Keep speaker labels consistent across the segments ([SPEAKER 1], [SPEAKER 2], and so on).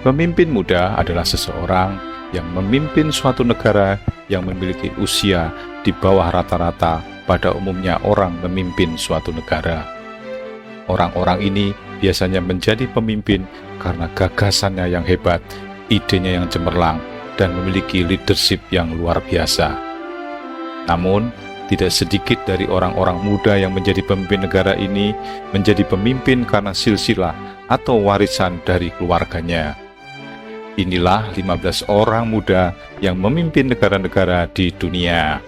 [SPEAKER 1] Pemimpin muda adalah seseorang yang memimpin suatu negara yang memiliki usia di bawah rata-rata pada umumnya orang memimpin suatu negara. Orang-orang ini biasanya menjadi pemimpin karena gagasannya yang hebat, idenya yang cemerlang, dan memiliki leadership yang luar biasa. Namun, tidak sedikit dari orang-orang muda yang menjadi pemimpin negara ini menjadi pemimpin karena silsilah atau warisan dari keluarganya. Inilah 15 orang muda yang memimpin negara-negara di dunia.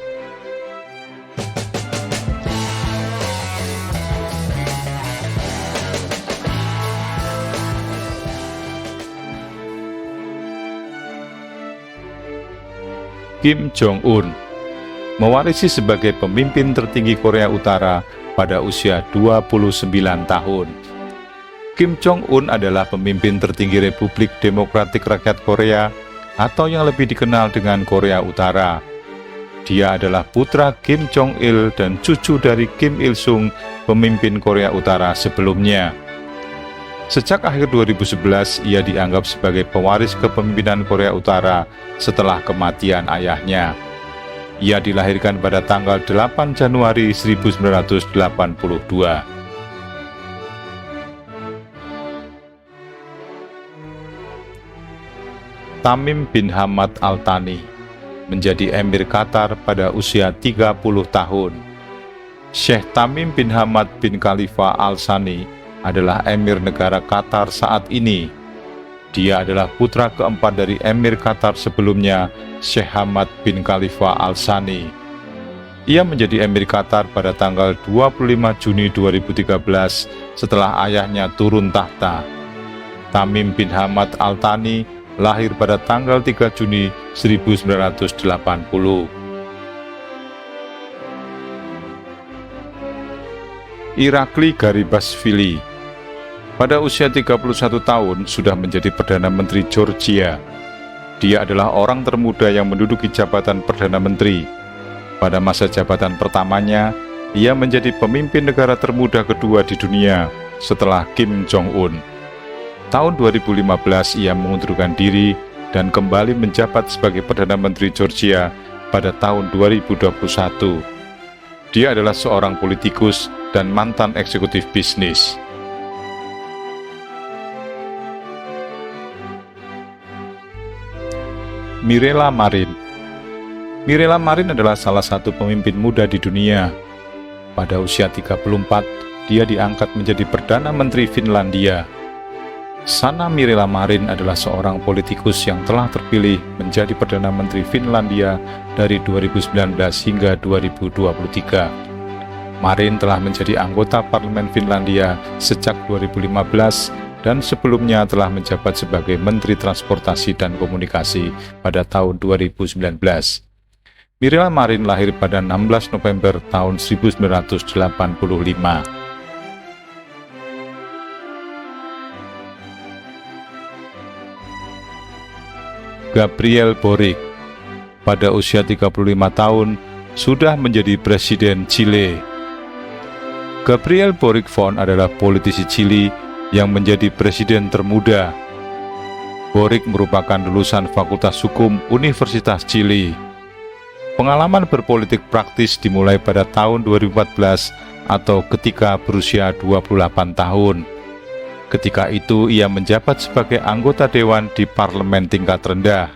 [SPEAKER 1] Kim Jong-un mewarisi sebagai pemimpin tertinggi Korea Utara pada usia 29 tahun. Kim Jong-un adalah pemimpin tertinggi Republik Demokratik Rakyat Korea atau yang lebih dikenal dengan Korea Utara. Dia adalah putra Kim Jong-il dan cucu dari Kim Il-sung, pemimpin Korea Utara sebelumnya. Sejak akhir 2011, ia dianggap sebagai pewaris kepemimpinan Korea Utara setelah kematian ayahnya. Ia dilahirkan pada tanggal 8 Januari 1982. Tamim bin Hamad Al Thani menjadi Emir Qatar pada usia 30 tahun. Syekh Tamim bin Hamad bin Khalifa Al Thani adalah Emir negara Qatar saat ini. Dia adalah putra keempat dari Emir Qatar sebelumnya, Syekh Hamad bin Khalifa Al Thani. Ia menjadi Emir Qatar pada tanggal 25 Juni 2013 setelah ayahnya turun tahta. Tamim bin Hamad Al Thani lahir pada tanggal 3 Juni 1980. Irakli Garibashvili pada usia 31 tahun sudah menjadi Perdana Menteri Georgia. Dia adalah orang termuda yang menduduki jabatan Perdana Menteri. Pada masa jabatan pertamanya, ia menjadi pemimpin negara termuda kedua di dunia setelah Kim Jong-un. Tahun 2015 ia mengundurkan diri dan kembali menjabat sebagai Perdana Menteri Georgia pada tahun 2021. Dia adalah seorang politikus dan mantan eksekutif bisnis. Mirella Marin. Mirella Marin adalah salah satu pemimpin muda di dunia. Pada usia 34, dia diangkat menjadi Perdana Menteri Finlandia. Sanna Mirella Marin adalah seorang politikus yang telah terpilih menjadi Perdana Menteri Finlandia dari 2019 hingga 2023. Marin telah menjadi anggota Parlemen Finlandia sejak 2015 dan sebelumnya telah menjabat sebagai Menteri Transportasi dan Komunikasi pada tahun 2019. Mirella Marin lahir pada 16 November tahun 1985. Gabriel Boric pada usia 35 tahun sudah menjadi Presiden Chile. Gabriel Boric Font adalah politisi Chili yang menjadi presiden termuda. Boric merupakan lulusan Fakultas Hukum Universitas Chili. Pengalaman berpolitik praktis dimulai pada tahun 2014 atau ketika berusia 28 tahun. Ketika itu ia menjabat sebagai anggota dewan di parlemen tingkat rendah.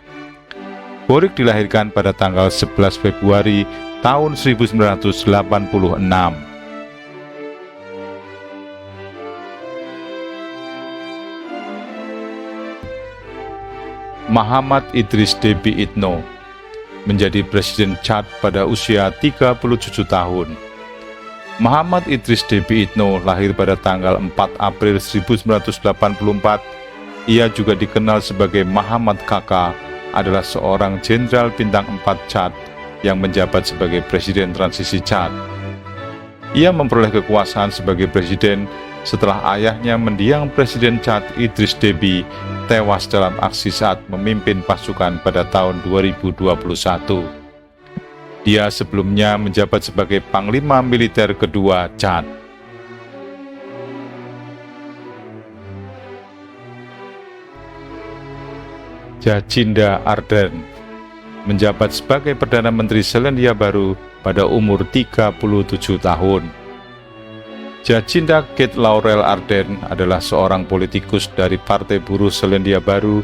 [SPEAKER 1] Boric dilahirkan pada tanggal 11 Februari tahun 1986. Muhammad Idris Déby Itno menjadi Presiden Chad pada usia 37 tahun. Muhammad Idris Déby Itno lahir pada tanggal 4 April 1984. Ia juga dikenal sebagai Muhammad Kaka, adalah seorang jenderal bintang 4 Chad yang menjabat sebagai Presiden Transisi Chad. Ia memperoleh kekuasaan sebagai presiden setelah ayahnya mendiang Presiden Chad Idris Déby tewas dalam aksi saat memimpin pasukan pada tahun 2021. Dia sebelumnya menjabat sebagai Panglima Militer Kedua Chad. Jacinda Ardern menjabat sebagai Perdana Menteri Selandia Baru pada umur 37 tahun. Jacinda Kate Laurel Ardern adalah seorang politikus dari Partai Buruh Selandia Baru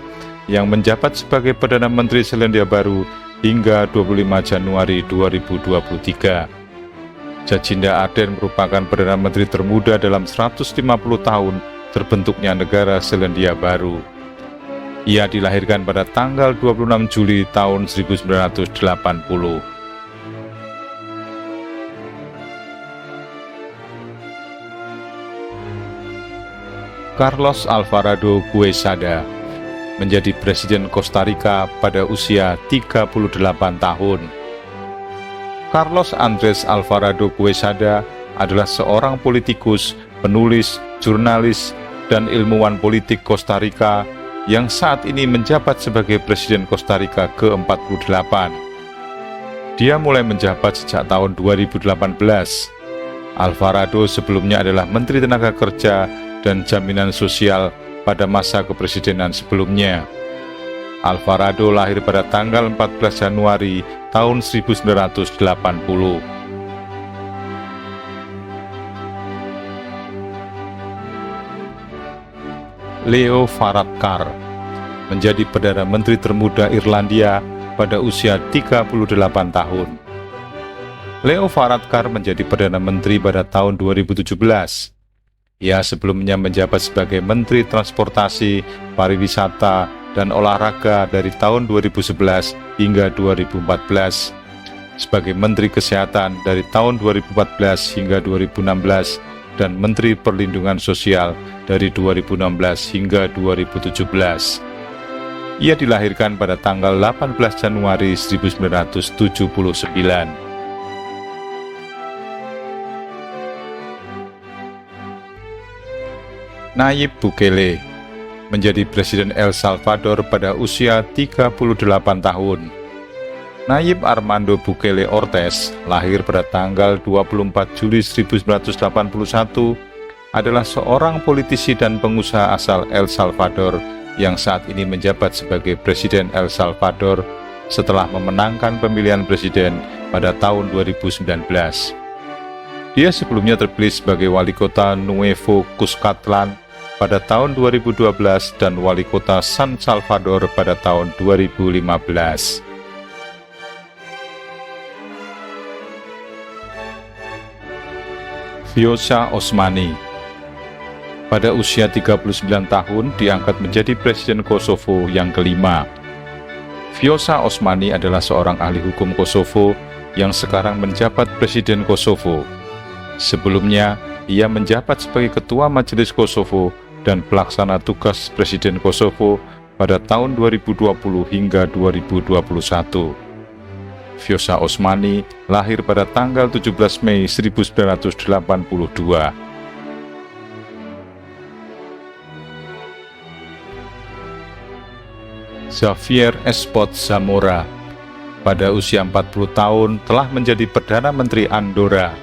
[SPEAKER 1] yang menjabat sebagai Perdana Menteri Selandia Baru hingga 25 Januari 2023. Jacinda Ardern merupakan Perdana Menteri termuda dalam 150 tahun terbentuknya negara Selandia Baru. Ia dilahirkan pada tanggal 26 Juli tahun 1980. Carlos Alvarado Quesada menjadi Presiden Costa Rica pada usia 38 tahun. Carlos Andrés Alvarado Quesada adalah seorang politikus, penulis, jurnalis, dan ilmuwan politik Costa Rica yang saat ini menjabat sebagai Presiden Costa Rica ke-48. Dia mulai menjabat sejak tahun 2018. Alvarado sebelumnya adalah Menteri Tenaga Kerja dan Jaminan Sosial pada masa kepresidenan sebelumnya. Alvarado lahir pada tanggal 14 Januari tahun 1980. Leo Varadkar menjadi Perdana Menteri termuda Irlandia pada usia 38 tahun. Leo Varadkar menjadi Perdana Menteri pada tahun 2017. Ia sebelumnya menjabat sebagai Menteri Transportasi, Pariwisata, dan Olahraga dari tahun 2011 hingga 2014, sebagai Menteri Kesehatan dari tahun 2014 hingga 2016, dan Menteri Perlindungan Sosial dari 2016 hingga 2017. Ia dilahirkan pada tanggal 18 Januari 1979. Nayib Bukele menjadi Presiden El Salvador pada usia 38 tahun. Nayib Armando Bukele Ortez, lahir pada tanggal 24 Juli 1981, adalah seorang politisi dan pengusaha asal El Salvador yang saat ini menjabat sebagai Presiden El Salvador setelah memenangkan pemilihan presiden pada tahun 2019. Dia sebelumnya terpilih sebagai Wali Kota Nuevo Cuscatlán pada tahun 2012 dan Wali Kota San Salvador pada tahun 2015. Vjosa Osmani pada usia 39 tahun diangkat menjadi Presiden Kosovo yang kelima. Vjosa Osmani adalah seorang ahli hukum Kosovo yang sekarang menjabat Presiden Kosovo. Sebelumnya, ia menjabat sebagai Ketua Majelis Kosovo dan pelaksana tugas Presiden Kosovo pada tahun 2020 hingga 2021. Vjosa Osmani lahir pada tanggal 17 Mei 1982. Xavier Espot Zamora pada usia 40 tahun telah menjadi Perdana Menteri Andorra.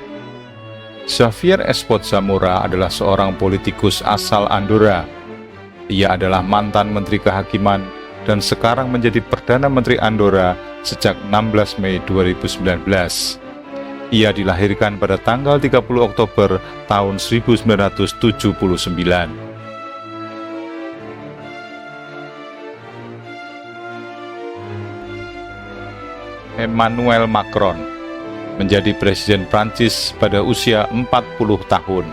[SPEAKER 1] Xavier Espot Zamora adalah seorang politikus asal Andorra. Ia adalah mantan Menteri Kehakiman dan sekarang menjadi Perdana Menteri Andorra sejak 16 Mei 2019. Ia dilahirkan pada tanggal 30 Oktober tahun 1979. Emmanuel Macron menjadi Presiden Prancis pada usia 40 tahun.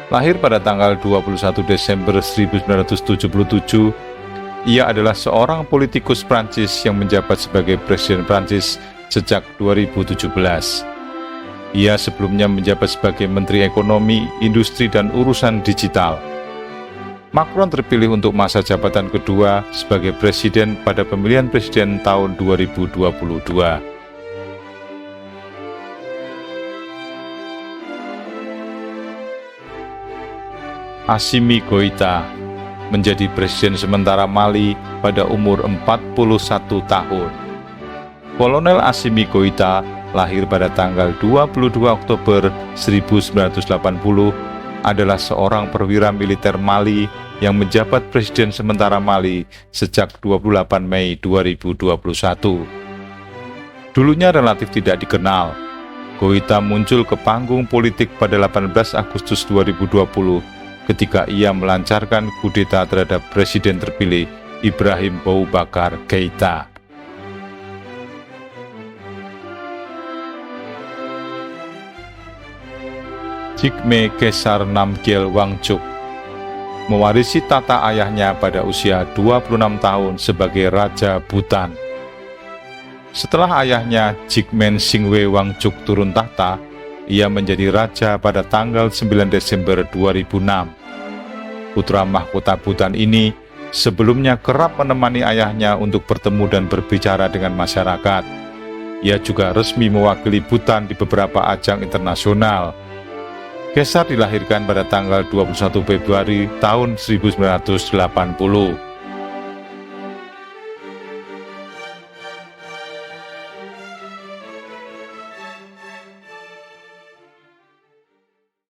[SPEAKER 1] Lahir pada tanggal 21 Desember 1977, ia adalah seorang politikus Prancis yang menjabat sebagai Presiden Prancis sejak 2017. Ia sebelumnya menjabat sebagai Menteri Ekonomi, Industri, dan Urusan Digital. Macron terpilih untuk masa jabatan kedua sebagai Presiden pada pemilihan presiden tahun 2022. Assimi Goïta menjadi Presiden sementara Mali pada umur 41 tahun. Kolonel Assimi Goïta lahir pada tanggal 22 Oktober 1980 adalah seorang perwira militer Mali yang menjabat Presiden sementara Mali sejak 28 Mei 2021. Dulunya relatif tidak dikenal, Goita muncul ke panggung politik pada 18 Agustus 2020 ketika ia melancarkan kudeta terhadap Presiden terpilih Ibrahim Boubacar Keïta. Jigme Kesar Namgyel Wangchuk mewarisi tata ayahnya pada usia 26 tahun sebagai Raja Bhutan. Setelah ayahnya Jigme Singwe Wangchuk turun tahta, ia menjadi raja pada tanggal 9 Desember 2006. Putra mahkota Bhutan ini sebelumnya kerap menemani ayahnya untuk bertemu dan berbicara dengan masyarakat. Ia juga resmi mewakili Bhutan di beberapa ajang internasional. Kesar dilahirkan pada tanggal 21 Februari tahun 1980.